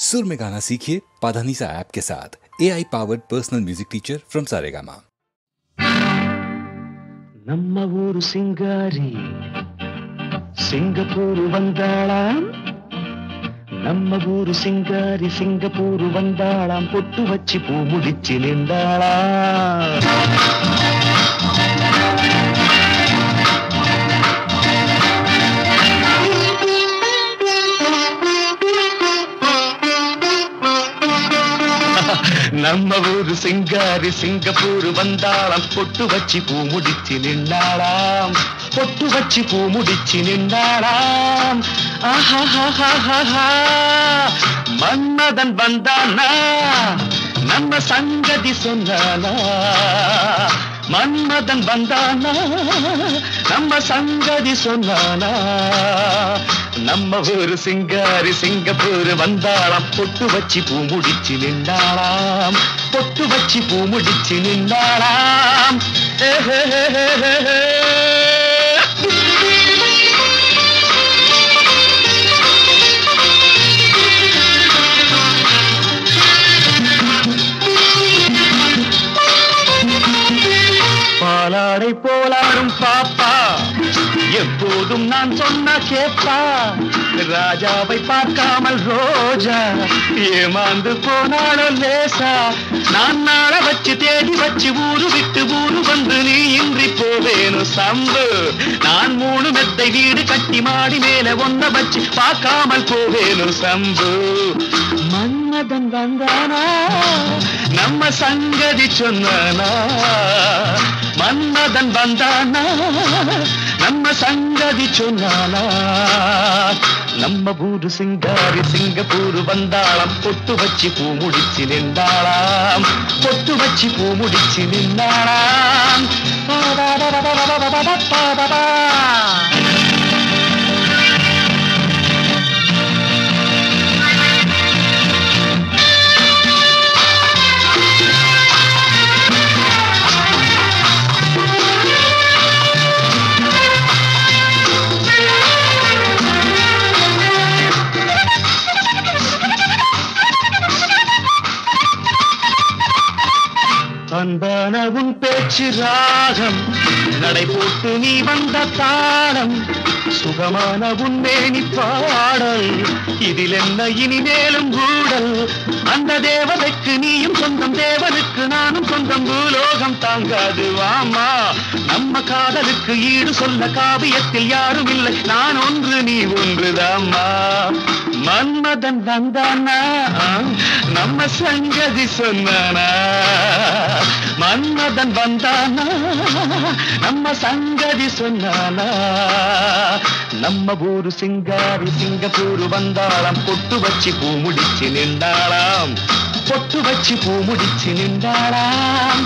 सुर में गाना सीखिए पाधानीसा ऐप के साथ। AI powered personal music teacher from Saregama. ನಮ್ಮ ಊರು ಸಿಂಗಾರಿ ಸಿಂಗಪೂರು ಬಂದಾಳಾಂ நம்ம ஊரு சிங்காரி சிங்கப்பூரு வந்தாளாம் பொட்டு வச்சி பூ முடிச்சி நின்றாளாம் நம்ம ஊரு சிங்காரி சிங்கப்பூரு வந்தாளாம் பொட்டு வச்சி பூ முடிச்சி நின்றாளாம் பொட்டு வச்சி பூ முடிச்சி நின்றாளாம் ஆஹா மன்மதன் வந்தானா நம்ம சங்கதி சொன்னானா மன்மதன் வந்தானா நம்ம சங்கதி சொன்னானா நம்ம ஊரு சிங்காரி சிங்கப்பூரு வந்தாளாம் பொட்டு வச்சி பூ முடிச்சி நின்றாளாம் பொட்டு வச்சி பூ முடிச்சி நின்றாளாம் பாலாடை போலாடும் பாப்பா எப்போதும் நான் சொன்ன கேப்பா ராஜாவை பார்க்காமல் ரோஜா ஏமாந்து போனாலோ லேசா நான் நாள வச்சு தேடி வச்சு ஊரு விட்டு ஊரு வந்து நீ இன்றி போவேனு சம்பு நான் 3 மெத்தை வீடு கட்டி மாடி மேல ஒன்ன வச்சு பார்க்காமல் போவேனு சம்பு மன்மதன் வந்தானா நம்ம சங்கதி சொன்னானா மன்மதன் வந்தானா நம்ம சங்கதி சொன்னானா நம்ம ஊரு சிங்காரி சிங்கப்பூரு வந்தாளாம் பொட்டு வச்சி பூ முடிச்சி நின்றாளாம் பொட்டு வச்சி பூ முடிச்சி நின்றாளாம் அன்பான உன் பேச்சு ராகம் நடை போட்டு நீ வந்த தாளம் சுகமான உன் மேனி பாடல் இதில் என்ன இனிமேலும் ஊடல் அந்த தேவதைக்கு நீயும் சொந்தம் தேவனுக்கு நானும் சொந்தம் பூலோகம் தாங்காது வாமா நம்ம காதலுக்கு ஈடு சொல்ல காவியத்தில் யாரும் இல்லை நான் ஒன்று நீ ஒன்றுதாம்மா மன்மதன் வந்தானா நம்ம சங்கதி சொன்னானா மன்மதன் வந்தானா நம்ம சங்கதி சொன்னானா நம்ம ஊரு சிங்காரி சிங்கப்பூரு வந்தாளாம் பொட்டு வச்சி பூ முடிச்சி நின்றாளாம் பொட்டு வச்சி பூ முடிச்சி நின்றாளாம்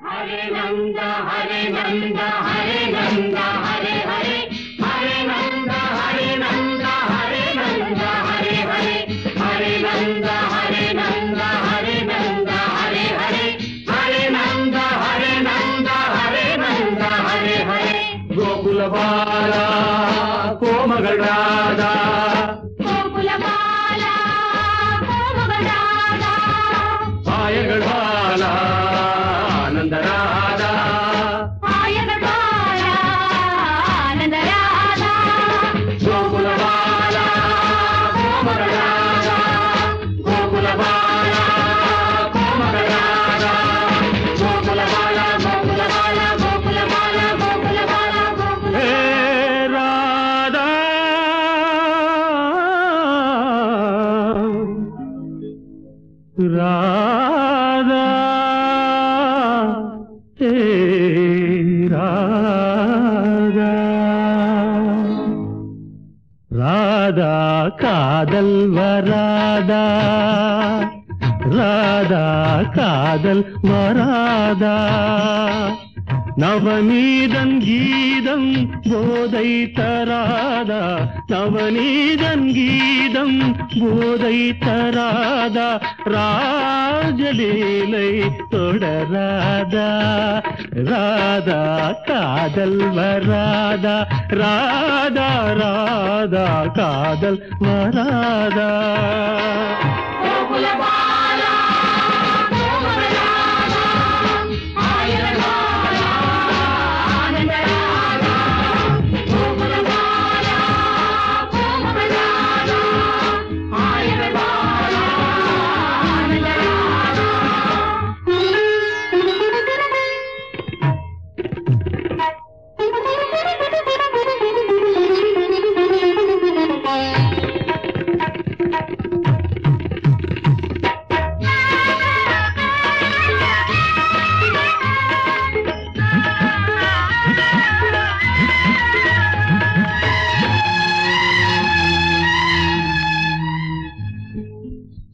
Hare Nanda, Hare Nanda, Hare Nanda, Hare Hare, Hare Nanda, Hare Nanda, Hare Nanda, Hare Hare, Hare Nanda, Hare Nanda, Hare Nanda, Hare Hare, Hare Nanda, Hare Nanda, Hare Nanda, Hare Hare. Gokula Bala, Komagal Radha. Gokula Bala, Komagal Radha. Ayagal Bala. Radha Ayagal Bala Ananda Radha Gokula Bala Komagal Radha Gokula Bala Komagal Radha Gokula Bala Gokula Bala Gokula Bala Gokula Bala Gokula Hey Radha Radha Radha காதல் வராதா ராதா காதல் வராதா நவநீதன் கீதம் போதை தராதா, நவநீதன் கீதம் போதை தராதா, ராஜலீலை தொடராதா, ராதா காதல் வராதா, ராதா ராதா காதல் வராதா.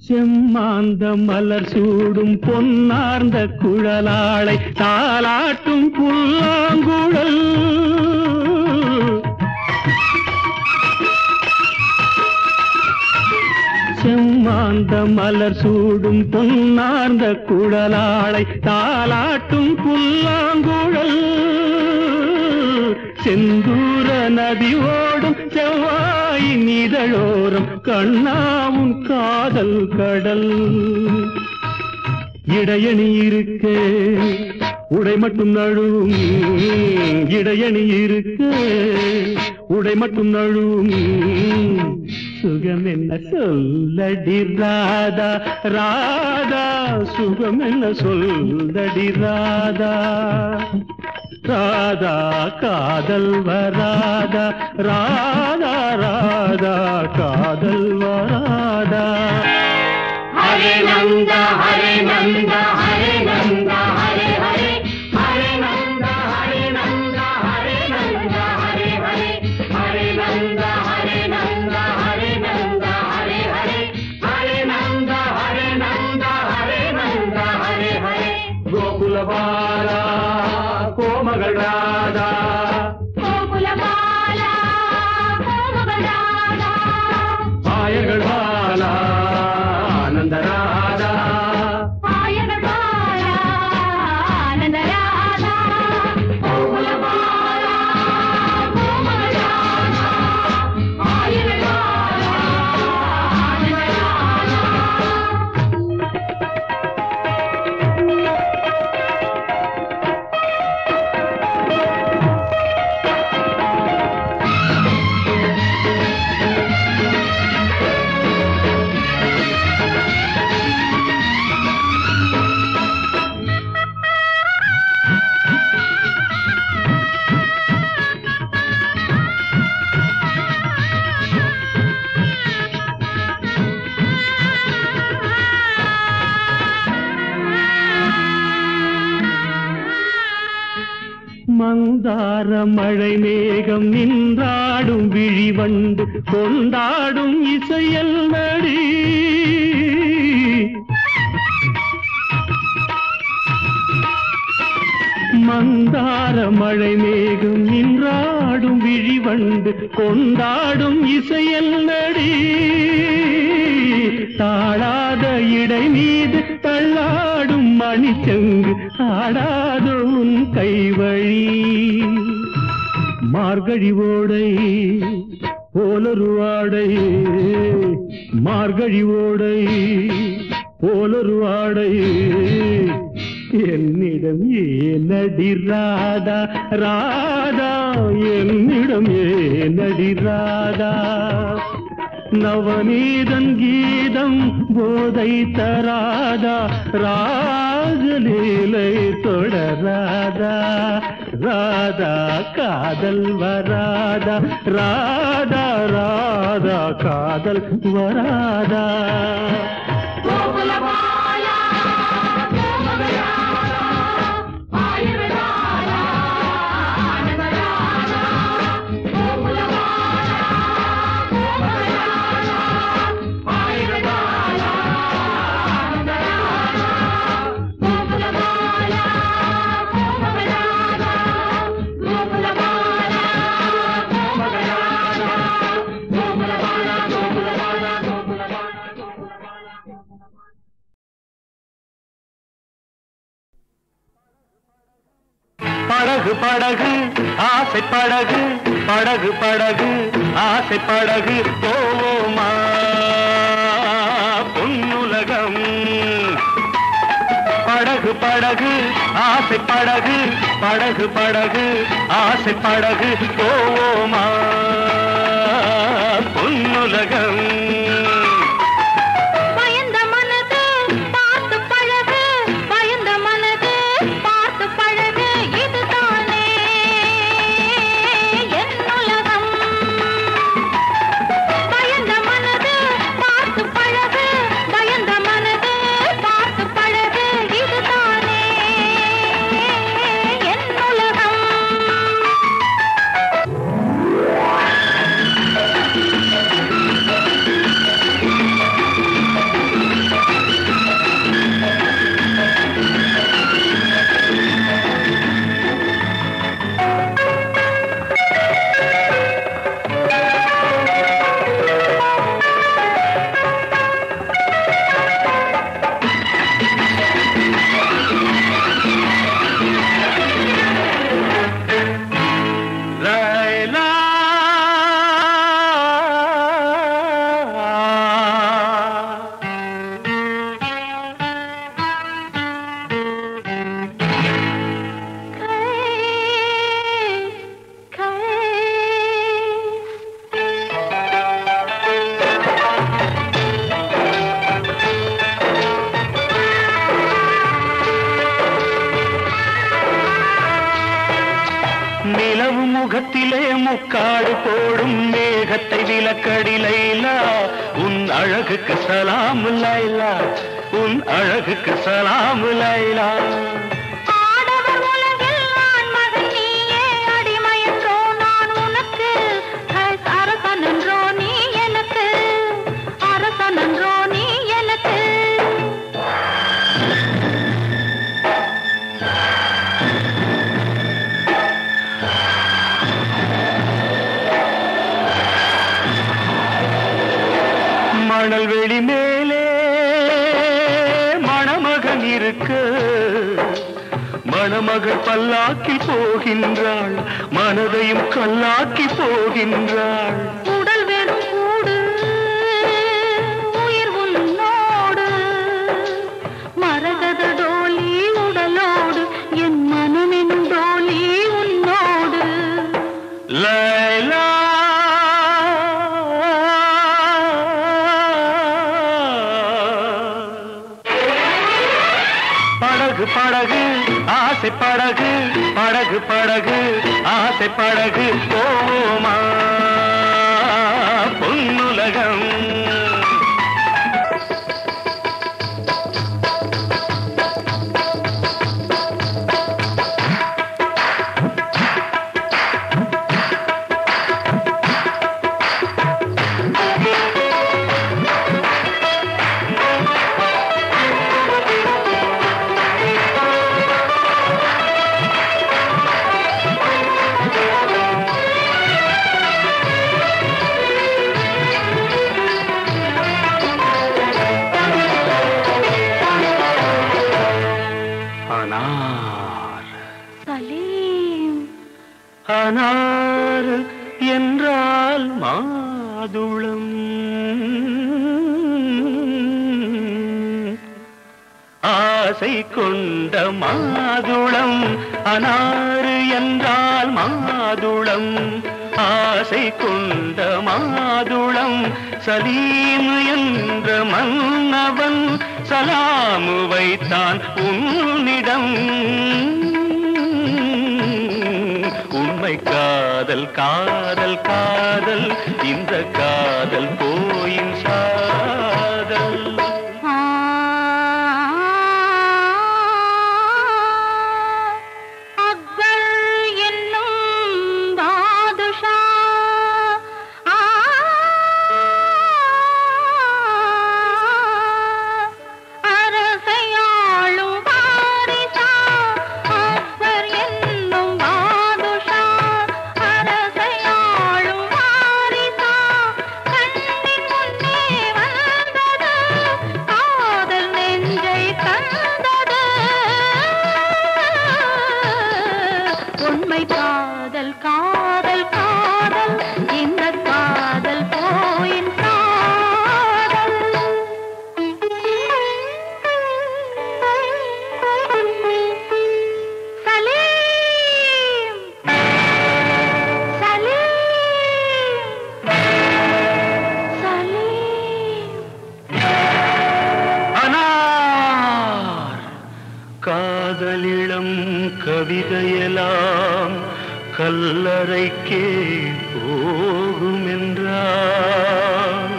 செம்மாந்த மலர் சூடும் பொன்னார்ந்த குழலாளை தாலாட்டும் புல்லாங்குழல், செம்மாந்த மலர் சூடும் பொன்னார்ந்த குழலாளை தாலாட்டும் புல்லாங்குழல், செந்தூர நதி ஓடும் செவ்வாயின் இதழோரம் கண்ணாவும் காதல் கடல். இடையணி இருக்க உடை மட்டும் நழுவும், இடையணி இருக்க உடை மட்டும் நழுவும், சுகம் என்ன சொல்லடி ராதா, ராதா சுகம் என்ன சொல்லடி ராதா, ராதா காதல் வராதா, ராதா ராதா காதல் வராதா. ஹரே நந்த ஹரே நந்த ஹரே நந்த ஹரே ஹரே, ஹரே நந்த ஹரே நந்த ஹரே நந்த ஹரே ஹரே, ஹரே நந்த ஹரே நந்த ஹரே நந்த ஹரே ஹரே, ஹரே நந்த ஹரே நந்த ஹரே நந்த ஹரே ஹரே. கோகுலபாலா கோமகள் ராதா, கோகுலபாலா கோமகள் ராதா, ஆயர்கள் பாலா ஆனந்த ராதா, ஆயர்கள் பாலா ஆனந்த ராதா, கோகுலபாலா கோமகள் ராதா, ஆயர்கள் பாலா ஆனந்த ராதா. மந்தார மழை மேகம் நின்றாடும் விழிவண்டு கொண்டாடும் இசையல் நடி, மந்தார மழை மேகம் நின்றாடும் விழிவண்டு கொண்டாடும் இசையல் நடி, தாழாத இடை மீது தள்ளாடும் மணிச்சங்கு ஆடாத உன் கைவழி, மார்கழி ஓடை போலொரு ஆடை, மார்கழி ஓடை போலொரு ஆடை, என்னிடம் ஏனடி ராதா, ராதா என்னிடம் ஏனடி ராதா, நவநீதன் கீதம் போதை தராதா, ராஜலீலை தொடராதா, ராதா காதல் வராதா, ராதா ராதா காதல் வராதா. கோகுலபாலா கோமகள் ராதா, ஆயர்கள் பாலா ஆனந்த ராதா, கோகுலபாலா கோமகள் ராதா, ஆயர்கள் பாலா ஆனந்த ராதா, கோகுலபாலா கோமகள் ராதா, படகு படகு ஆசை படகு படகு படகு ஆசை படகு போவோமா பொன்னுலகம் படகு படகு ஆசை படகு படகு படகு ஆசை படகு போவோமா பொன்னுலகம் நிலவு முகத்திலே முக்காடு போடும் மேகத்தை விலக்கடி லைலா உன் அழகுக்கு சலாம் லைலா உன் அழகுக்கு சலாம் லைலா மணல் வெளி மேலே மணமகன் இருக்க மணமகள் பல்லாக்கி போகின்றாள் மனதையும் கல்லாக்கி போகின்றாள் உடல் வெறும் கூடு உயிர் உன்னோடு மரகத டோலி உடலோடு என் மனமெனும் டோலி உன்னோடு லைலா படகு படகு ஆசை படகு படகு படகு ஆசை படகு போவோமா பொன்னுலகம் அனார் என்றால் மாதுளம் ஆசை கொண்ட மாதுளம் அனார் என்றால் மாதுளம் ஆசை கொண்ட மாதுளம் சலீம் என்ற மன்னவன் சலாமு வைத்தான் உன்னிடம் உண்மை காதல் காதல் காதல் இந்த காதல் போயின் சாதல் அரசையாளும் வாரிசா கண்ணின் முன்னே காதல் காதல் காதல் இந்த காதல் போயின் காதல். சலீம் சலீம் சலீம். அனார் காதலிளம் கவிதையெல்லாம் கல்லறைக்கே போகும் என்றார்.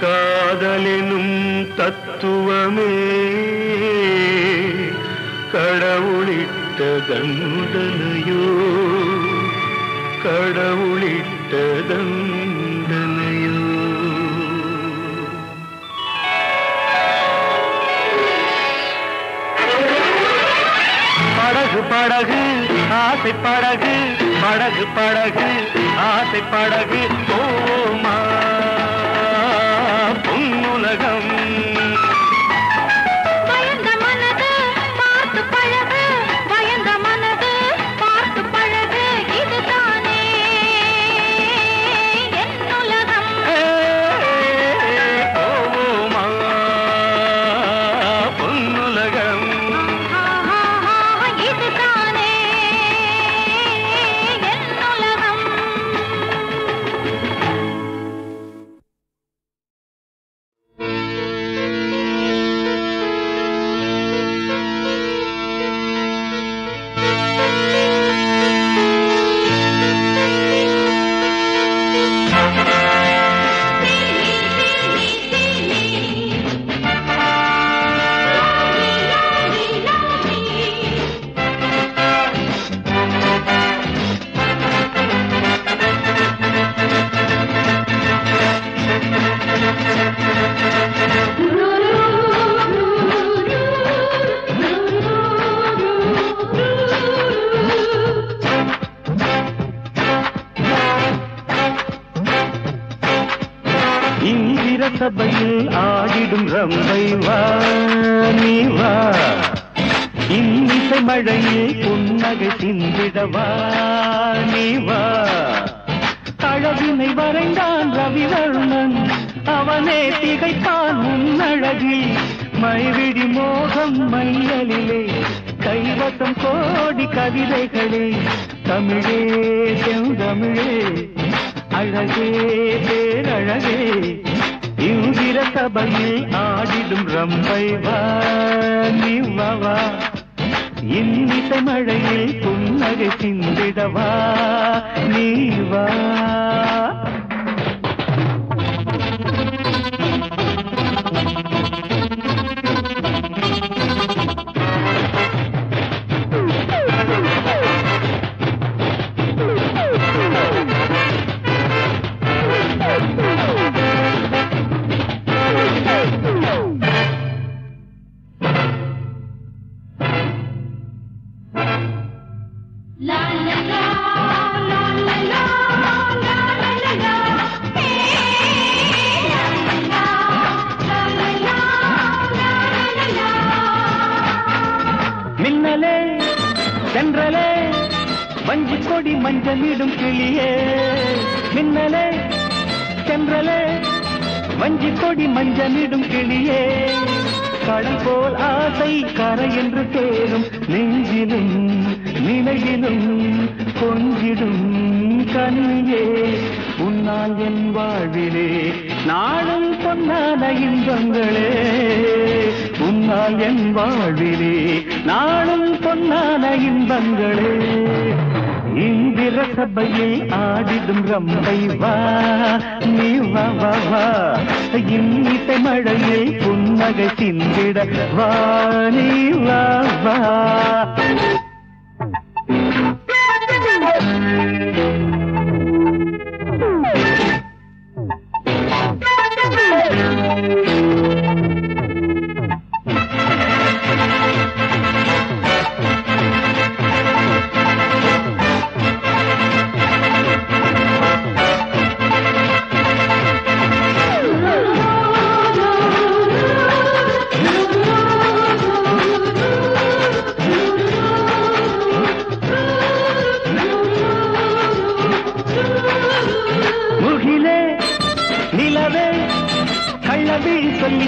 காதலெனும் தத்துவமே கடவுளிட்ட தண்டனையோ, கடவுளிட்ட தண்டனையோ. படகு படகு ஆசை படகு, படகு படகு ஆசை படகு போமா பொன்னுலகம். பயந்த மனது பார்த்து பழகு, பயந்த மனது பார்த்து பழகு, இதுதானே என் உலகம். போமா பொன்னுலகம். இதுதானே என் உலகம். இந்திர சபையில் ஆடிடும் ரம்பை வா நீ வா, இன்னிசை மழையில் புன்னகை சிந்திடவா நீ வா. அழகினை வரைந்தான் ரவிவர்மன், அவனே திகைத்தான் முன்னழகில். மைவிடி மோகம் மையலிலே, கைவசம் கோடி கவிதைகளே. தமிழே செந்தமிழே, அழகே பேரழகே, இந்திர சபையில் ஆடிடும் ரம்பை வா நீ வா வா. இன்னிசை மழையில் புன்னகை சிந்திடவா நீ வா. La la la la la la la la la. Hey la la la la la la la. Minnale சென்றலே வஞ்சி கொடி மஞ்சளிடும் கிளியே. மின்னலே சென்றலே வஞ்சி கொடி மஞ்சளிடும் கிளியே. கடல் போல் ஆசை கரை என்று தேரும் நெஞ்சிலும் நிலையிலும் கொஞ்சிடும் கனியே. உன்னால் என் வாழ்விலே நாளும் பொன்னான இன்பங்களே. உன்னால் என் வாழ்விலே நாளும் பொன்னான இன்பங்களே. இந்திர சபையில் ஆடிடும் ரம்பை வா நீ வா வா வா. இன்னிசை மழையில் புன்னகை சிந்திட வா நீ வா வா.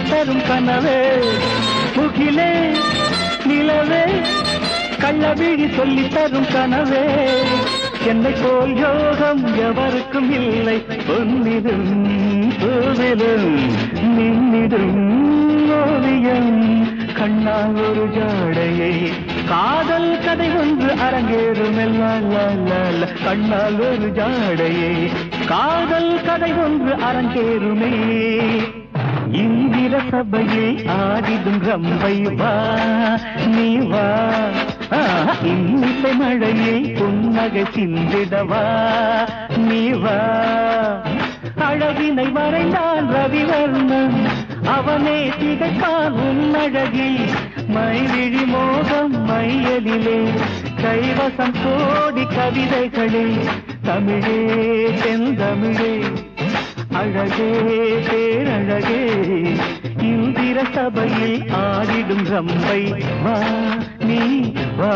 தரும் கனவே முகிலே நிலவே கள்ளவிழி சொல்லி தரும் கனவே என்னை போல் யோகம் எவருக்கும் இல்லை பொன்னிடும் பூவிலும் நின்னிடும் ஓவியம் கண்ணால் ஒரு ஜாடையை காதல் கதை ஒன்று அரங்கேறும் கண்ணால் ஒரு ஜாடையை காதல் கதை ஒன்று அரங்கேறுமே இந்திர சபையில் ஆடிடும் ரம்பை வா நீ வா இன்னிசை மழையில் புன்னகை சிந்திடவா நீ வா அழகினை வரைந்தான் ரவிவர்மன் அவனே திகைப்பான் உன்னழகில் மைவிழி மோகம் மையலிலே கைவசம் கோடி கவிதைகளே தமிழே தென்தமிழே அழகே பேரழகே இந்திர சபையில் ஆடிடும் ரம்பை வா நீ வா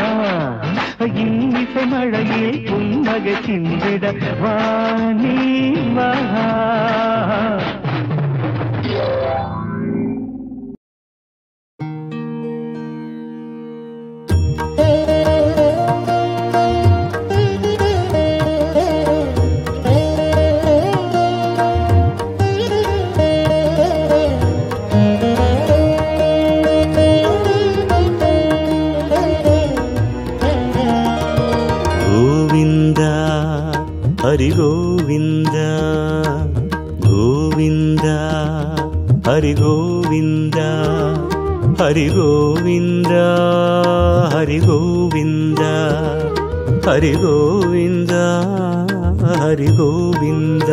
இன்னிசை மழையில் புன்னகை சிந்திட வா நீ வா हरि गोविंद गोविंद हरि गोविंद हरि गोविंद हरि गोविंद हरि गोविंद हरि गोविंद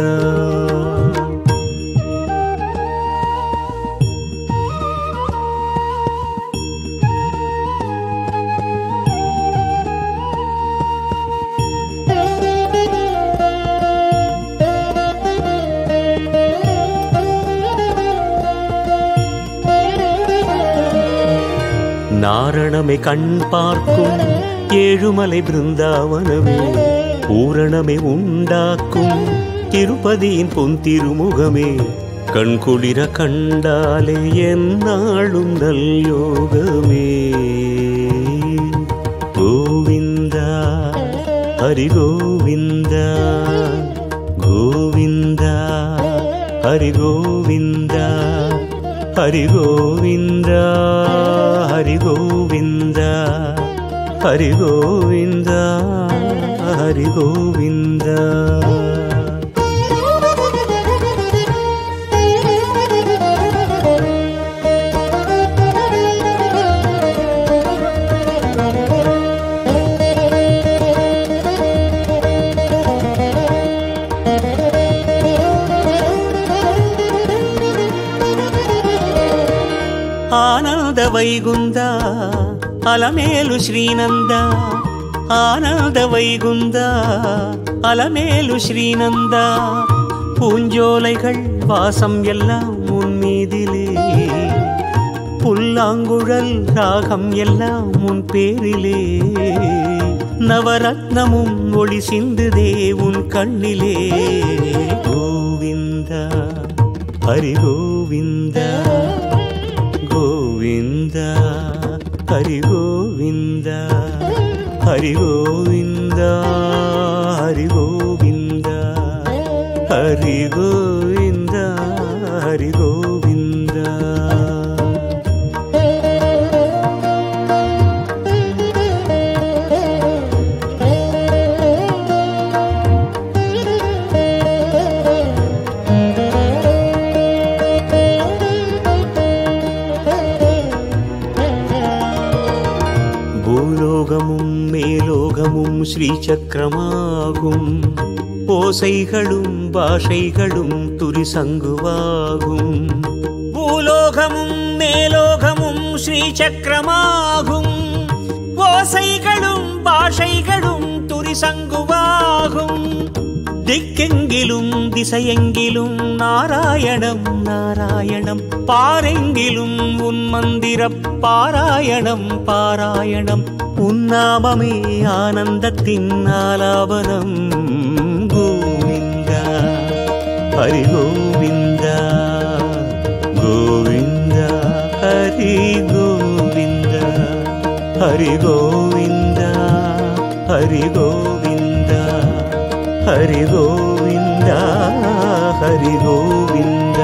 நாரணமே கண் பார்க்கும் ஏழுமலை பிருந்தாவனமே பூரணமே உண்டாக்கும் திருப்பதியின் பொன் திருமுகமே கண் குளிர கண்டாலே என்னாலும் நல் யோகமே கோவிந்தா ஹரி கோவிந்தா கோவிந்தா ஹரி கோவிந்தா हरि गोविंद हरि गोविंद हरि गोविंद हरि गोविंद ಆನಂದ ವೈಗುಂದ ಅಲಮೇಲು ಶ್ರೀನಂದ ಆನಂದ ವೈಗುಂದ அலமேலு ஸ்ரீநந்தா பூஞ்சோலைகள் வாசம் எல்லாம் உன் மீதிலே புல்லாங்குழல் ராகம் எல்லாம் உன் பேரிலே நவரத்னமும் ஒளி சிந்துதே உன் கண்ணிலே கோவிந்தா ஹரி கோவிந்தா கோவிந்தா ஹரி கோவிந்தா ஹரி கோவிந்தா ஹரி கோவிந்தா ஹரி கோவிந்தா ஹரி கோவிந்தா பூலோகமும் மேலோகமும் ஸ்ரீசக்கரமாகும் ஓசைகளும் பாஷைகளும் துரிசங்குவாகும் பூலோகமும் மேலோகமும் ஸ்ரீசக்கரமாகும் ஓசைகளும் பாஷைகளும் துரிசங்குவாகும் திக்கெங்கிலும் திசையெங்கிலும் நாராயணம் நாராயணம் பாரெங்கிலும் உன் மந்திர பாராயணம் பாராயணம் உன்னாமமே ஆனந்தத்தின் ஆலாபனம் கோவிந்தா ஹரி கோவிந்தா கோவிந்தா हरि गोविंद हरि गोविंद हरि गोविंद हरि गोविंद।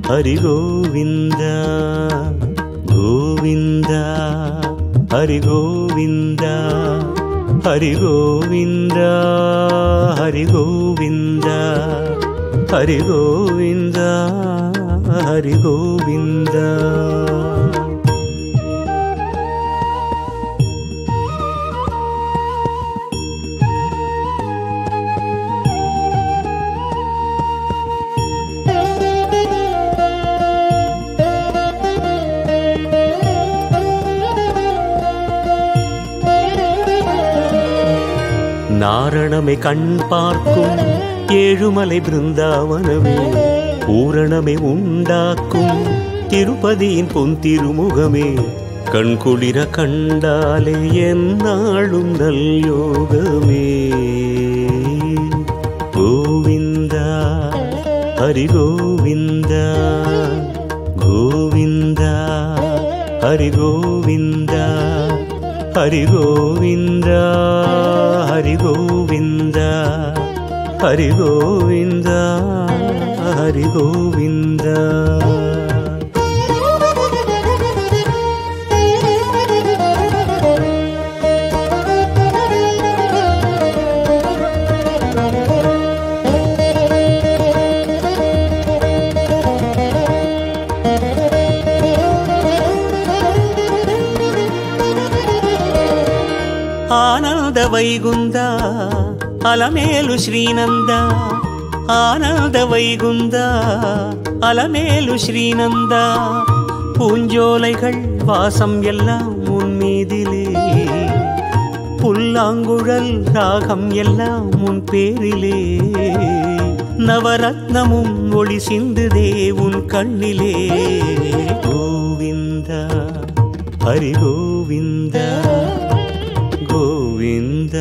हरि गोविंद गोविंद हरि गोविंद हरि गोविंद हरि गोविंद हरि गोविंद हरि गोविंद। நாரணமே கண் பார்க்கும் ஏழுமலை பிருந்தாவனமே பூரணமே உண்டாக்கும் திருப்பதியின் பொன் திருமுகமே கண்குளிர கண்டாலே என்னாலும் நல் யோகமே। கோவிந்தா ஹரி கோவிந்தா கோவிந்தா ஹரி கோவிந்தா हरि गोविंद हरि गोविंद हरि गोविंद हरि गोविंद। आनंद वैगुंद अलमेलु श्रीनंद आनंद वैगुंद अलमेलु श्रीनंद பூஞ்சோலைகள் வாசம் எல்லாம் உன் மீதிலே புல்லாங்குழல் ராகம் எல்லாம் உன் பேரிலே நவரத்னமும் ஒளி சிந்துதே உன் கண்ணிலே। கோவிந்தா ஹரி கோவிந்தா गोविंद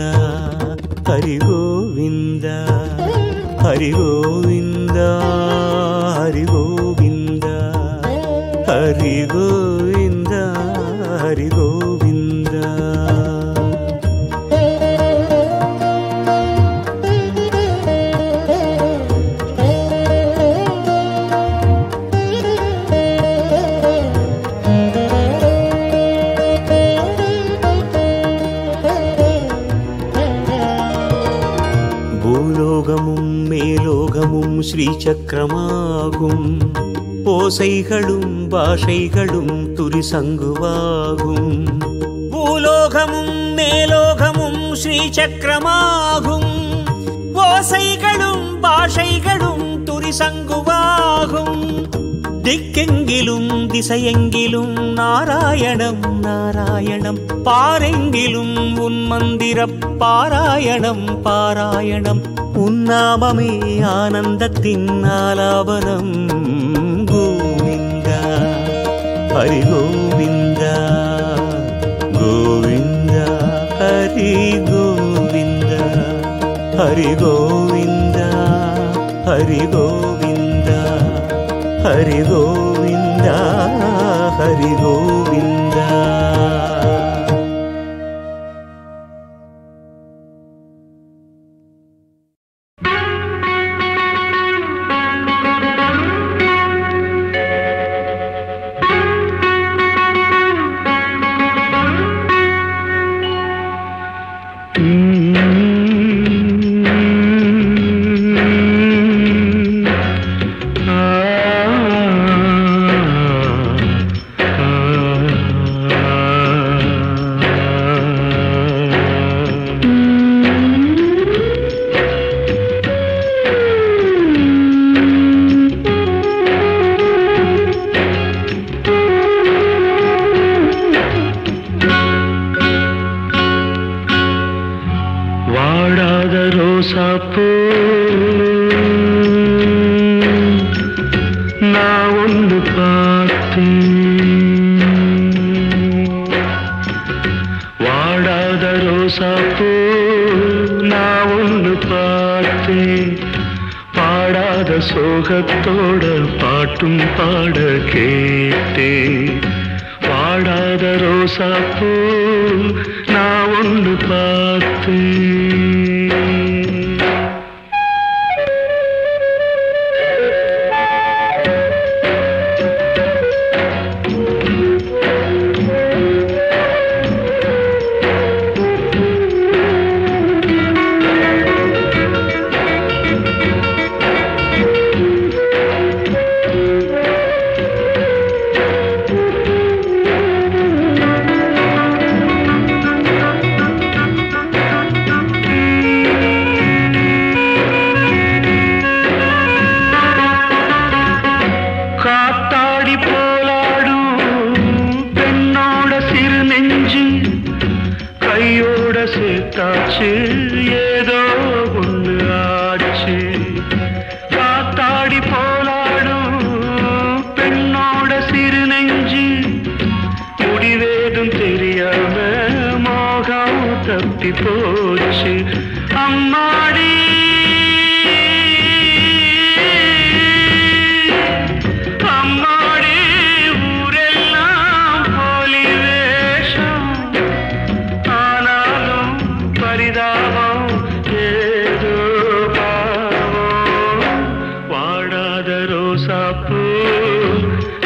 हरि गोविंद हरि गोविंद हरि गोविंद हरि गोविंद हरि गोविंद। பூலோகமும் மேலோகமும் ஸ்ரீசக்கரமாகும் ஓசைகளும் பாஷைகளும் துரிசங்குவாகும்। பூலோகமும் மேலோகமும் ஸ்ரீசக்கரமாகும் ஓசைகளும் பாஷைகளும் துரிசங்குவாகும்। திக்கெங்கிலும் திசையெங்கிலும் நாராயணம் நாராயணம் பாரெங்கிலும் உன் மந்திர பாராயணம் பாராயணம் உன்னாமமே ஆனந்தத்தின் ஆலாபனம்। கோவிந்தா ஹரி கோவிந்தா கோவிந்தா ஹரி கோவிந்தா ஹரி கோவிந்தா ஹரி கோவிந்தா हरि गोविंद हरि गोविंद। வாடாத ரோசாப்பூ நான் ஒன்று பார்த்தேன், பாடாத சோகத்தோட பாட்டும் பாட கேட்டேன். வாடாத ரோசாப்பூ நான் ஒன்று பார்த்தேன். ஏதோ ஒன்று ஆச்சு. காத்தாடி போலாடும் பெண்ணோட சிறு நெஞ்சு, முடிவேதும் தெரியாம மோகம் தப்பி போச்சு. அம்மாடி அம்மாடி ஊரெல்லாம் போலி வேஷம், ஆனாலும் பரிதாபம் ஏதோ பாவம். வாடாத ரோசாப்பூ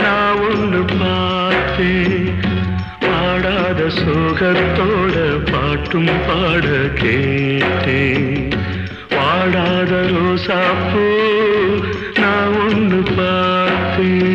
நான் ஒன்று பார்த்தேன், பாடாத சோகத்தோட பாட்டும் பாட கேட்டேன். வாடாத ரோசாப்பூ நான் ஒன்று பார்த்தேன்.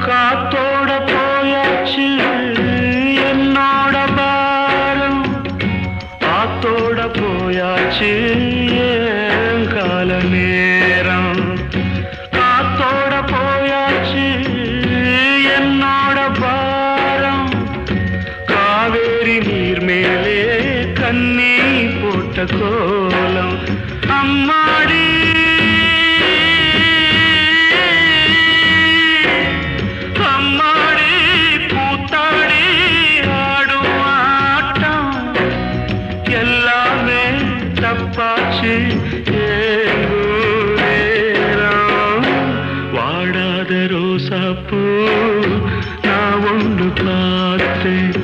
காத்தோட போயாச்சு என்னோட பாரம், ஆத்தோட போயாச்சு என் கால நேரம். காத்தோட போயாச்சு என்னோட பாரம், காவேரி நீர் மேலே கண்ணி போட்ட கோலம். அம்மாடி அம்மாடி பூத்தாடி ஆடும் ஆட்டம், எல்லாமே தப்பாச்சு நேரம். வாடாத ரோசாப்பூ நான் ஒன்று பார்த்தேன்,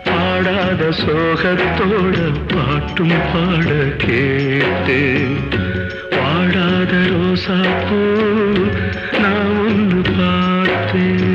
பாடாத சோகத்தோட பாட்டும் பாட கேட்டேன். வாடாத ரோசாப்பூ நான் ஒன்று பார்த்தேன்.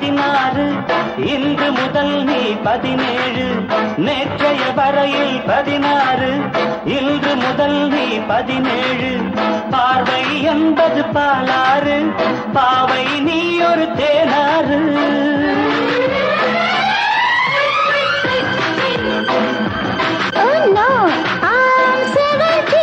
16 இன்று முதல் நீ 17 நேற்றைய வரையில் 16 இன்று முதல் நீ 17 பார்வை என்பது பாலாறு பாவை நீ ஒரு தேனாறு Oh no, I'm 17.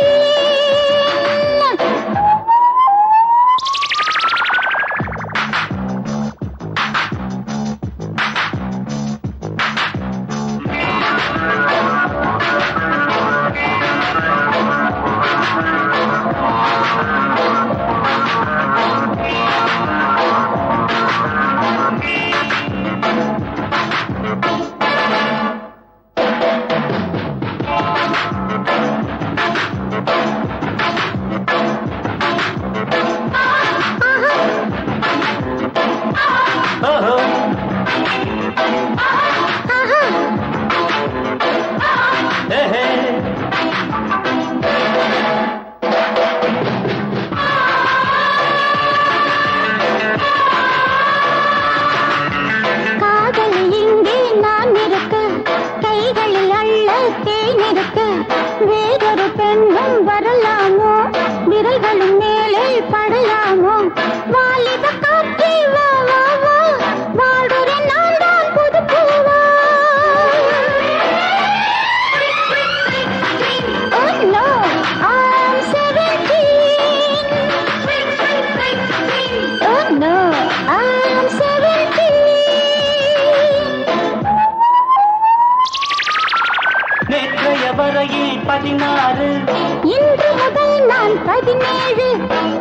இன்று முதல் நான் 17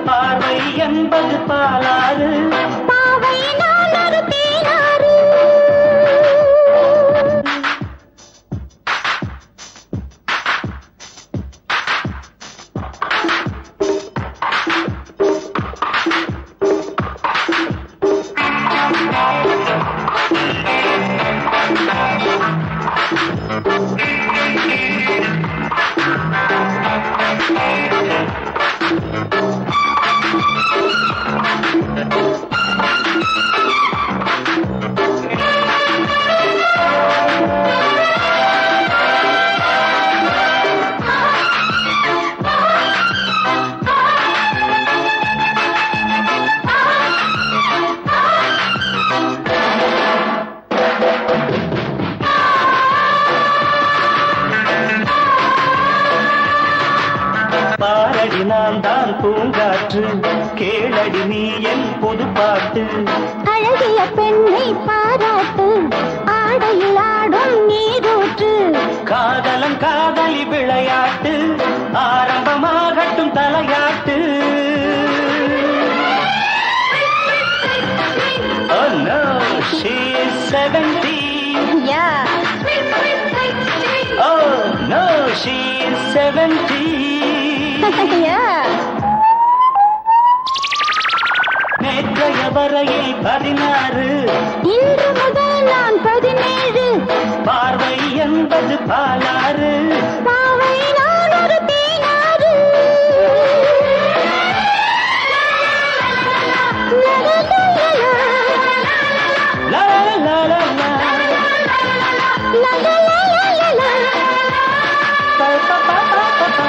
பார்வை என்பது பாலாறு பாவை நான் ஒரு தேனாறு பாரடி நான் தான் பூங்காற்று கேளடி நீ என் புது பாட்டு அழகிய பெண்ணை பாராட்டு ஆடையில் ஆடும் நீரூற்று காதலம் காதலி விளையாட்டு ஆரம்பமாகட்டும் தலையாட்டு Oh no, she is 17. Yeah. Oh no, she is 17. Yeah. நேற்றைய வரையில் 16 இன்று முதல் நான் 17 பார்வை என்பது பாலாறு பாவை நான் ஒரு தேனாறு லா லா லா லா la la la la la பா பா பா பா பா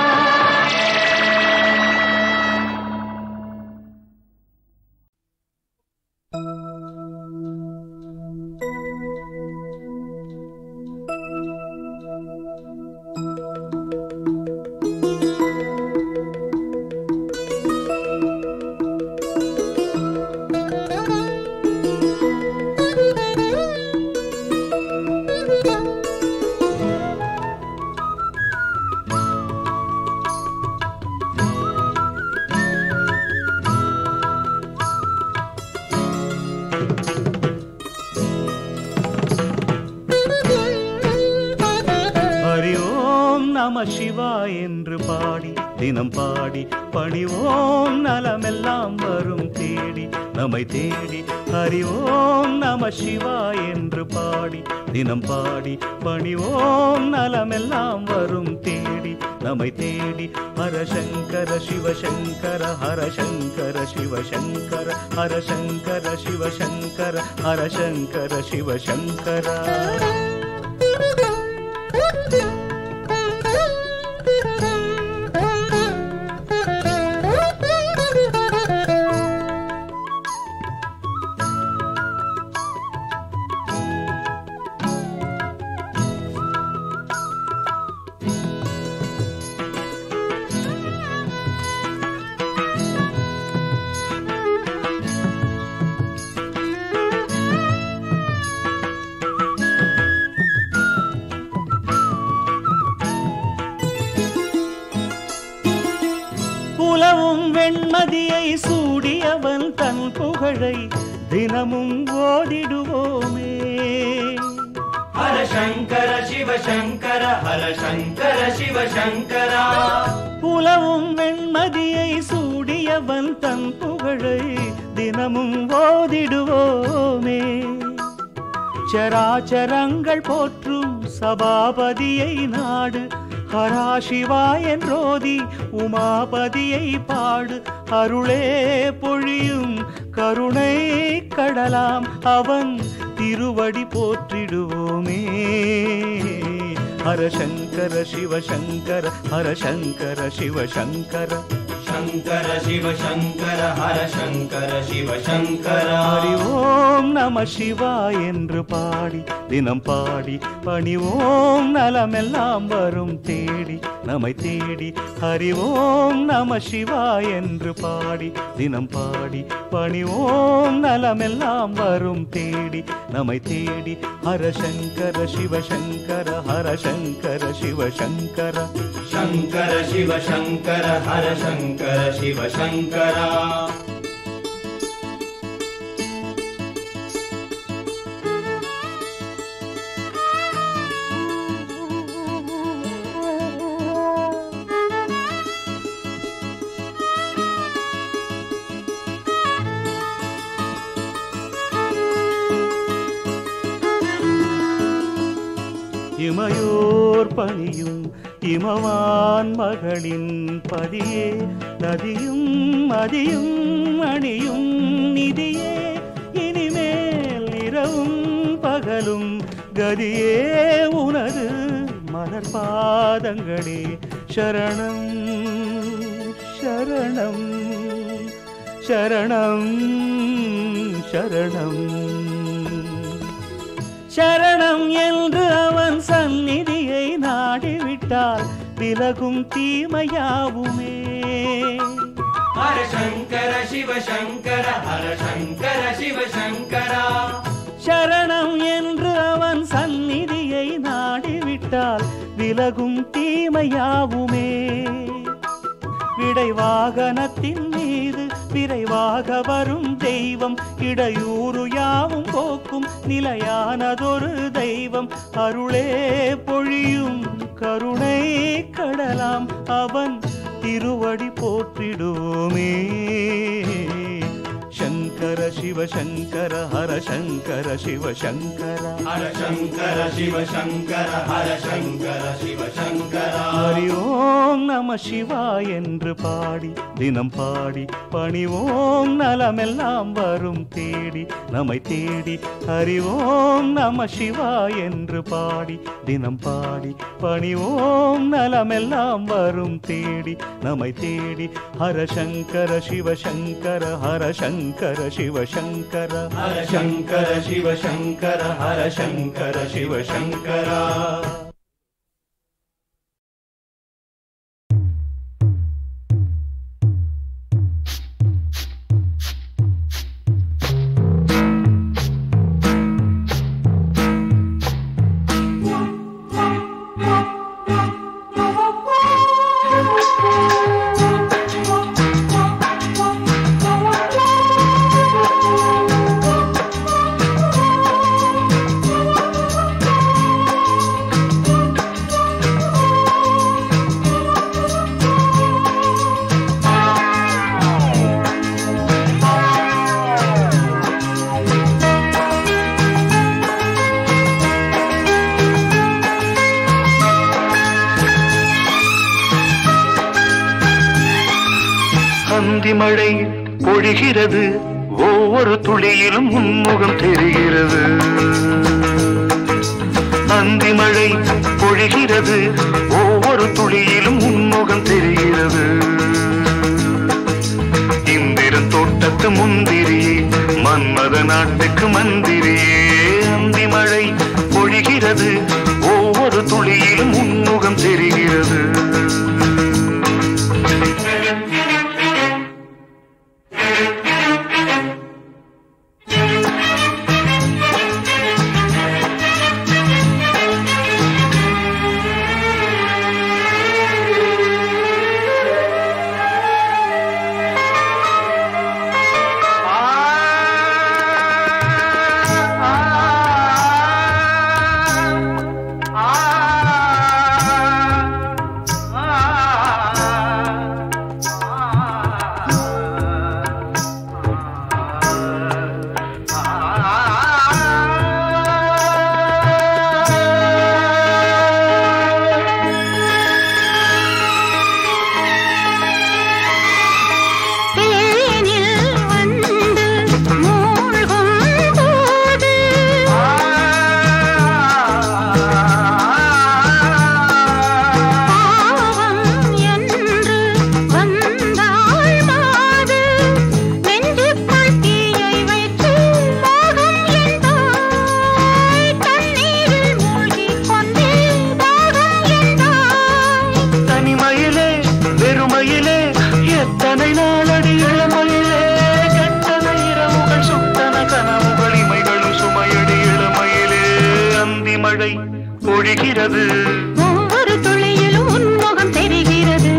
நம சிவாய் என்று பாடி தினம் பாடி பணிவோம் நலமெல்லாம் வரும் தேடி நம்மை தேடி ஹரிவோம் நம சிவாய் என்று பாடி தினம் பாடி பணிவோம் நலமெல்லாம் வரும் தேடி நம்மை தேடி ஹரசங்கர சிவசங்கர ஹரசங்கர சிவசங்கர ஹரசங்கர சிவசங்கர ஹரசங்கர சிவசங்கர. வெண்மதியை சூடியவன் தன் புகழை தினமும் ஓதிடுவோமே. ஹரசங்கர சிவசங்கர ஹரசங்கர சிவசங்கரா. புலவும் வெண்மதியை சூடியவன் தன் புகழை தினமும் ஓதிடுவோமே. சராச்சரங்கள் போற்றும் சபாபதியை நாடு ஹரா சிவா என்றோதி உமாபதியை பாடு. அருளே பொழியும் கருணை கடலாம் அவன் திருவடி போற்றிடுவோமே. ஹரசங்கர சிவசங்கர ஹரசங்கர சிவசங்கர சங்கர சிவசங்கர ஹரசங்கர சிவசங்கரா. ஹரி ஓம் நம சிவா என்று பாடி தினம் பாடி பணிவோம் நலமெல்லாம் வரும் தேடி நம்மை தேடி. ஹரி ஓம் நம சிவா என்று பாடி தினம் பாடி பணிவோம் நலமெல்லாம் வரும் தேடி நம்மை தேடி. ஹரசங்கர சிவசங்கர ஹரசங்கர சிவசங்கர சங்கர சிவசங்கர ஹரசங்கர சிவசங்கரா. இமையோர் பணியும் இமவான் மகளின் பதியே நதியும் மதியும் அணியும் நிதியே. இனிமேல் இரவும் பகலும் கதியே உனது மலர் பாதங்களே சரணம் சரணம் சரணம் சரணம் சரணம் என்று அவன் சந்நிதியை நாடிவிட்டால் விலகும் தீமையாவுமே. ஹரசங்கர சிவசங்கர ஹரசங்கர சிவசங்கரா. சரணம் என்று அவன் சந்நிதியை நாடிவிட்டால் விலகும் தீமையாவுமே. விடை வாகனத்தின் மீது விரைவாக வரும் தெய்வம் இடையூறு யாவும் போக்கும் நிலையானதொரு தெய்வம். அருளே பொழியும் கருணை கடலாம் அவன் திருவடி போற்றிடுவோமே. சங்கர சிவசங்கர ஹரசங்கர சிவசங்கர ஹரசங்கர சிவசங்கர ஹரசங்கர சிவசங்கரா. ஹரி ஓம் நம சிவா என்று பாடி தினம் பாடி பணிவோம் நலமெல்லாம் வரும் தேடி நம்மை தேடி. ஹரி ஓம் நம சிவா என்று பாடி தினம் பாடி பணிவோம் நலமெல்லாம் வரும் தேடி நம்மை தேடி. ஹரசங்கர சிவசங்கர ஹரசங்கர சிவசங்கர ஹரசங்கர சிவசங்கர ஹரசங்கர சிவசங்கரா. அந்தி மழை பொழிகிறது, ஒவ்வொரு துளியிலும் உன்முகம் தெரிகிறது. அந்தி மழை பொழிகிறது, ஒவ்வொரு துளியிலும் உன்முகம் தெரிகிறது. இந்திரன் தோட்டத்து முந்திரியே, மன்மத நாட்டுக்கு மந்திரியே. அந்தி மழை பொழிகிறது, ஒவ்வொரு துளியிலும் உன்முகம் தெரிகிறது. பொழிகிறது, ஒவ்வொரு துளியிலும் உன்முகம் தெரிகிறது.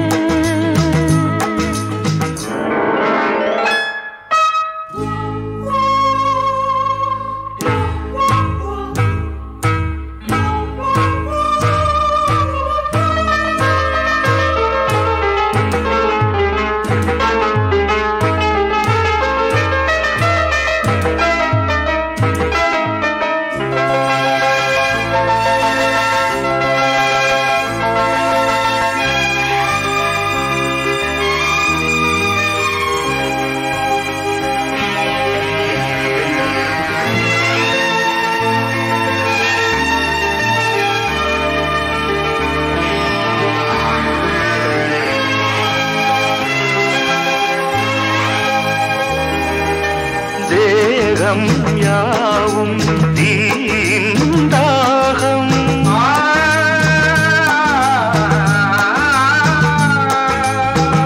தேகம் யாவும் தீந்தாகம்,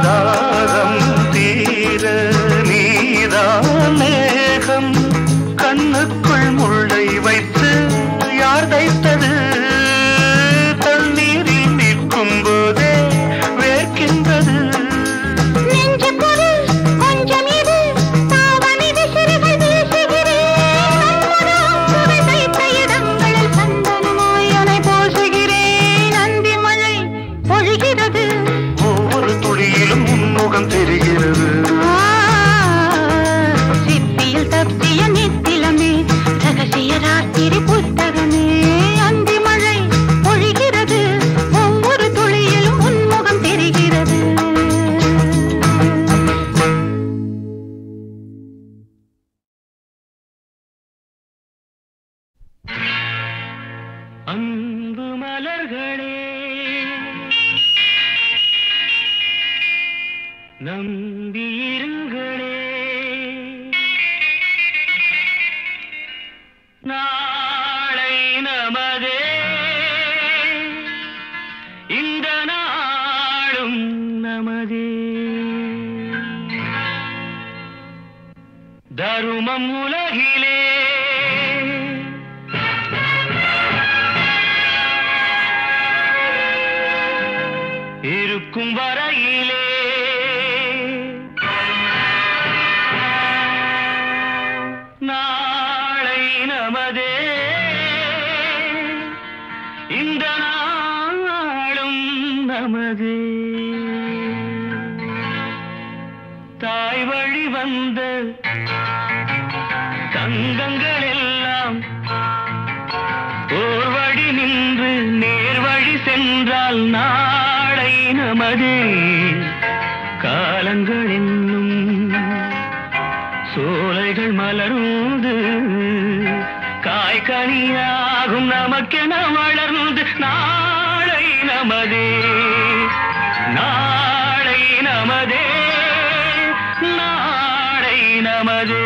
தாகம் தீர நீதான் மேகம். கண்ணுக்குள் முள்ளை வைத்து யார் தைத்தது? தண்ணீரில் நிற்கும் போதே வேர்க்கின்றது. ஒவ்வொரு துளியிலும் உன்முகம் தெரிகிறது. சிப்பியில் தப்பிய நித்திலமே, ரகசிய ராத்திரி புத்தகமே. அந்தி மழை பொழிகிறது, ஒவ்வொரு துளியிலும் உன்முகம் தெரிகிறது. அன்பு மலர்களே, நம்பியிருங்களே, நாளை நமதே, இந்த நாளும் நமதே. தருமம் உலகிலே இருக்கும் வரையிலே நாளை நமதே, இந்த நாளும் நமதே. தாய் வழி வந்த தங்கங்கள் எல்லாம் ஓர் வழி நின்று நேர் வழி சென்றால் நாளை நமதே. காலங்கள் என்னும் சோலைகள் மலர்ந்து காய்கனியாகும் நமக்கென வளர்ந்து நாளை நமதே நாளை நமதே நாளை நமதே.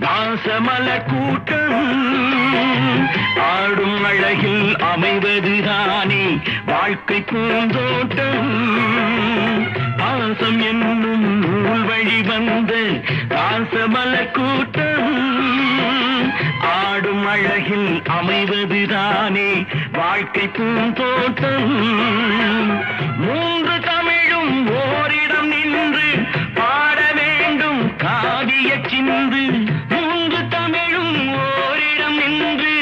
வாசமலர் கூட்டம் ஆடும் அழகில் அமைவதுதானே வாழ்க்கை பூந்தோட்டம். பாசம் என்னும் நூல் வழி வந்து வாசமலர் கூட்டம் ஆடும் அழகில் அமைவதுதானே வாழ்க்கை பூந்தோட்டம். மூன்று தமிழும் ஓரிடம் நின்று பாட வேண்டும் காவிய சிந்து. மூன்று தமிழும் ஓரிடம் நின்று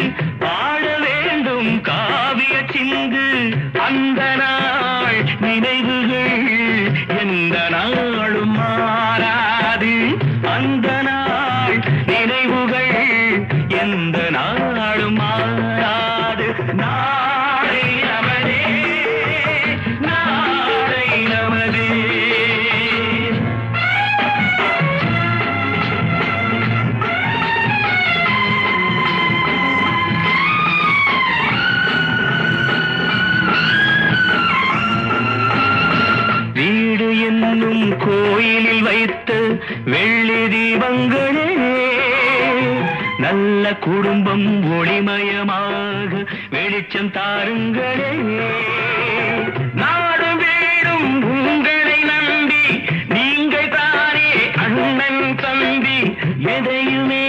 பாட வேண்டும் காவிய சிந்து. அந்த நாள் நினைவுகள் எந்த நாளும் மாறாது. அந்த நாள் நினைவுகள் எந்த நாளும் மாறாது. நாளை நமதே நாளை நமதே. வீடு என்னும் கோயிலில் வைத்த வெள்ளி தீபங்களே நல்ல குடும்பம் ஒளிமயமாக வெளிச்சம் தாருங்களே. நாடு வீடும் உங்களை நம்பி நீங்கள் தானே அண்ணன் தம்பி எதையுமே